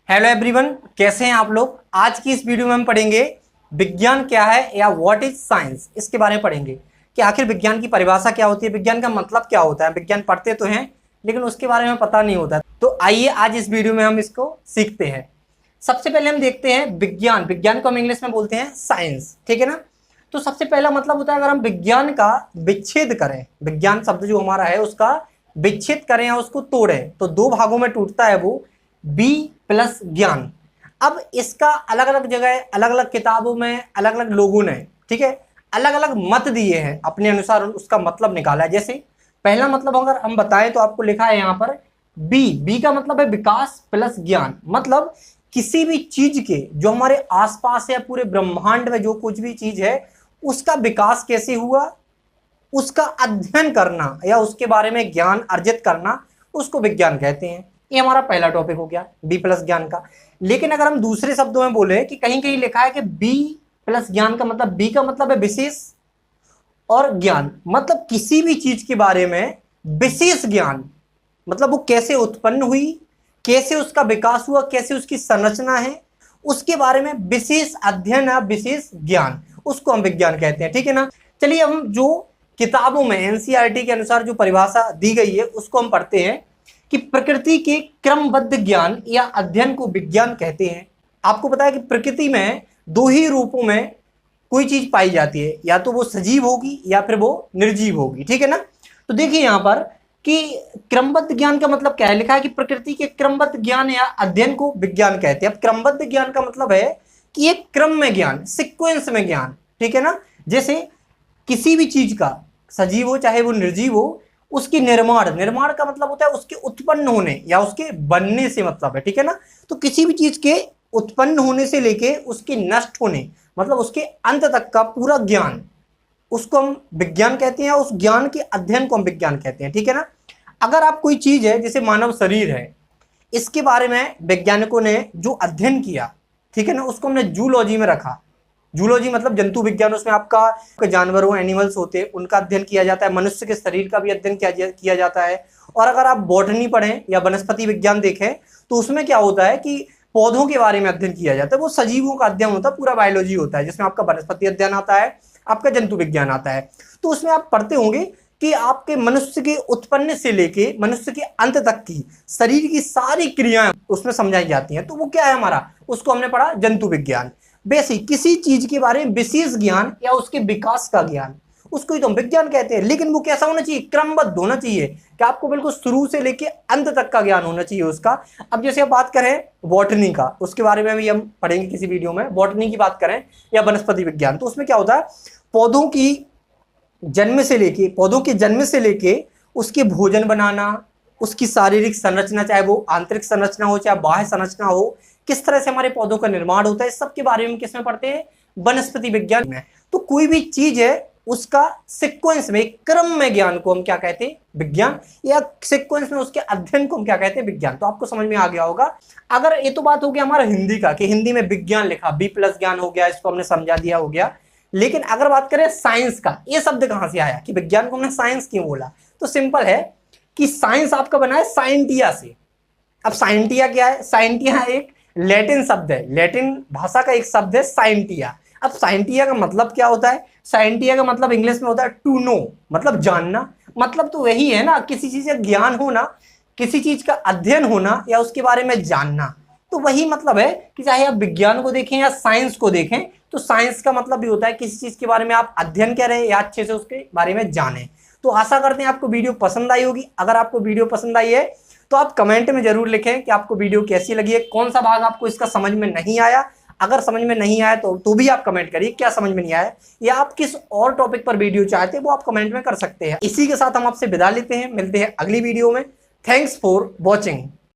Hello everyone, कैसे हैं आप लोग। आज की इस वीडियो में हम पढ़ेंगे विज्ञान क्या है या व्हाट इज साइंस, इसके बारे में पढ़ेंगे कि आखिर विज्ञान की परिभाषा क्या होती है, विज्ञान का मतलब क्या होता है। विज्ञान पढ़ते तो हैं लेकिन उसके बारे में पता नहीं होता। तो आइए आज इस वीडियो में हम इसको सीखते हैं। सबसे पहले हम देखते हैं विज्ञान। विज्ञान को हम इंग्लिश में बोलते हैं साइंस, ठीक है ना। तो सबसे पहला मतलब होता है अगर हम विज्ञान का विच्छेद करें, विज्ञान शब्द जो हमारा है उसका विच्छेद करें या उसको तोड़ें तो दो भागों में टूटता है, वो बी प्लस ज्ञान। अब इसका अलग अलग जगह अलग अलग किताबों में अलग अलग लोगों ने, ठीक है, अलग अलग मत दिए हैं, अपने अनुसार उसका मतलब निकाला है। जैसे पहला मतलब अगर हम बताएं तो आपको लिखा है यहाँ पर बी का मतलब है विकास प्लस ज्ञान। मतलब किसी भी चीज के जो हमारे आसपास है, पूरे ब्रह्मांड में जो कुछ भी चीज है उसका विकास कैसे हुआ, उसका अध्ययन करना या उसके बारे में ज्ञान अर्जित करना, उसको विज्ञान कहते हैं। ये हमारा पहला टॉपिक हो गया बी प्लस ज्ञान का। लेकिन अगर हम दूसरे शब्दों में बोले कि कहीं कहीं लिखा है कि बी प्लस ज्ञान का मतलब, बी का मतलब है विशेष और ज्ञान, मतलब किसी भी चीज के बारे में विशेष ज्ञान, मतलब वो कैसे उत्पन्न हुई, कैसे उसका विकास हुआ, कैसे उसकी संरचना है, उसके बारे में विशेष अध्ययन या विशेष ज्ञान, उसको हम विज्ञान कहते हैं, ठीक है ना। चलिए हम जो किताबों में एनसीईआरटी के अनुसार जो परिभाषा दी गई है उसको हम पढ़ते हैं कि प्रकृति के क्रमबद्ध ज्ञान या अध्ययन को विज्ञान कहते हैं। आपको पता है कि प्रकृति में दो ही रूपों में कोई चीज पाई जाती है, या तो वो सजीव होगी या फिर वो निर्जीव होगी, ठीक है ना। तो देखिए यहां पर कि क्रमबद्ध ज्ञान का मतलब क्या है, लिखा है कि प्रकृति के क्रमबद्ध ज्ञान या अध्ययन को विज्ञान कहते हैं। अब क्रमबद्ध ज्ञान का मतलब है कि एक क्रम में ज्ञान, सिक्वेंस में ज्ञान, ठीक है ना। जैसे किसी भी चीज का, सजीव हो चाहे वो निर्जीव हो, उसकी निर्माण का मतलब होता है उसके उत्पन्न होने या उसके बनने से मतलब है, ठीक है ना। तो किसी भी चीज के उत्पन्न होने से लेके उसके नष्ट होने, मतलब उसके अंत तक का पूरा ज्ञान, उसको हम विज्ञान कहते हैं। उस ज्ञान के अध्ययन को हम विज्ञान कहते हैं, ठीक है ना। अगर आप कोई चीज है जैसे मानव शरीर है, इसके बारे में वैज्ञानिकों ने जो अध्ययन किया, ठीक है ना, उसको हमने जूलॉजी में रखा। जूलॉजी मतलब जंतु विज्ञान, उसमें आपका जानवरों, एनिमल्स होते हैं उनका अध्ययन किया जाता है, मनुष्य के शरीर का भी अध्ययन किया जाता है। और अगर आप बॉटनी पढ़ें या वनस्पति विज्ञान देखें तो उसमें क्या होता है कि पौधों के बारे में अध्ययन किया जाता है, वो सजीवों का अध्ययन होता है, पूरा बायोलॉजी होता है, जिसमें आपका वनस्पति अध्ययन आता है, आपका जंतु विज्ञान आता है। तो उसमें आप पढ़ते होंगे कि आपके मनुष्य के उत्पन्न से लेके मनुष्य के अंत तक की शरीर की सारी क्रियाएं उसमें समझाई जाती हैं। तो वो क्या है हमारा, उसको हमने पढ़ा जंतु विज्ञान। बेसिक किसी चीज के बारे में विशेष ज्ञान या उसके विकास का ज्ञान, उसको ही तो हम विज्ञान कहते हैं। लेकिन वो कैसा होना चाहिए, क्रमबद्ध होना चाहिए, कि आपको बिल्कुल शुरू से लेके अंत तक का ज्ञान होना चाहिए उसका। अब जैसे आप बात करें बॉटनी का, उसके बारे में भी हम पढ़ेंगे किसी वीडियो में। बॉटनी की बात करें या वनस्पति विज्ञान, तो उसमें क्या होता है, पौधों के जन्म से लेके उसके भोजन बनाना, उसकी शारीरिक संरचना, चाहे वो आंतरिक संरचना हो चाहे बाह्य संरचना हो, किस तरह से हमारे पौधों का निर्माण होता है, इस सब के बारे में किसमें पढ़ते हैं, वनस्पति विज्ञान में। तो कोई भी चीज है उसका सिक्वेंस में, क्रम में ज्ञान को हम क्या कहते हैं, विज्ञान, या सिक्वेंस में उसके अध्ययन को हम क्या कहते हैं, विज्ञान। तो आपको समझ में आ गया होगा। अगर ये तो बात हो गया हमारा हिंदी का, कि हिंदी में विज्ञान लिखा, बी प्लस ज्ञान हो गया, इसको हमने समझा दिया, हो गया। लेकिन अगर बात करें साइंस का, ये शब्द कहां से आया कि विज्ञान को हमने साइंस क्यों बोला, तो सिंपल है कि साइंस आपका बना है साइंटिया से। अब साइंटिया क्या है, साइंटिया एक लैटिन शब्द है, लैटिन भाषा का एक शब्द है साइंटिया। अब साइंटिया का मतलब क्या होता है, साइंटिया का मतलब इंग्लिश में होता है टू नो, मतलब जानना। मतलब तो वही है ना, किसी चीज का ज्ञान होना, किसी चीज का अध्ययन होना या उसके बारे में जानना। तो वही मतलब है कि चाहे आप विज्ञान को देखें या साइंस को देखें, तो साइंस का मतलब भी होता है किसी चीज के बारे में आप अध्ययन करें या अच्छे से उसके बारे में जानें। तो आशा करते हैं आपको वीडियो पसंद आई होगी। अगर आपको वीडियो पसंद आई है तो आप कमेंट में जरूर लिखें कि आपको वीडियो कैसी लगी है, कौन सा भाग आपको इसका समझ में नहीं आया। अगर समझ में नहीं आया तो भी आप कमेंट करिए क्या समझ में नहीं आया, या आप किस और टॉपिक पर वीडियो चाहते हैं वो आप कमेंट में कर सकते हैं। इसी के साथ हम आपसे विदा लेते हैं, मिलते हैं अगली वीडियो में। Thanks for watching.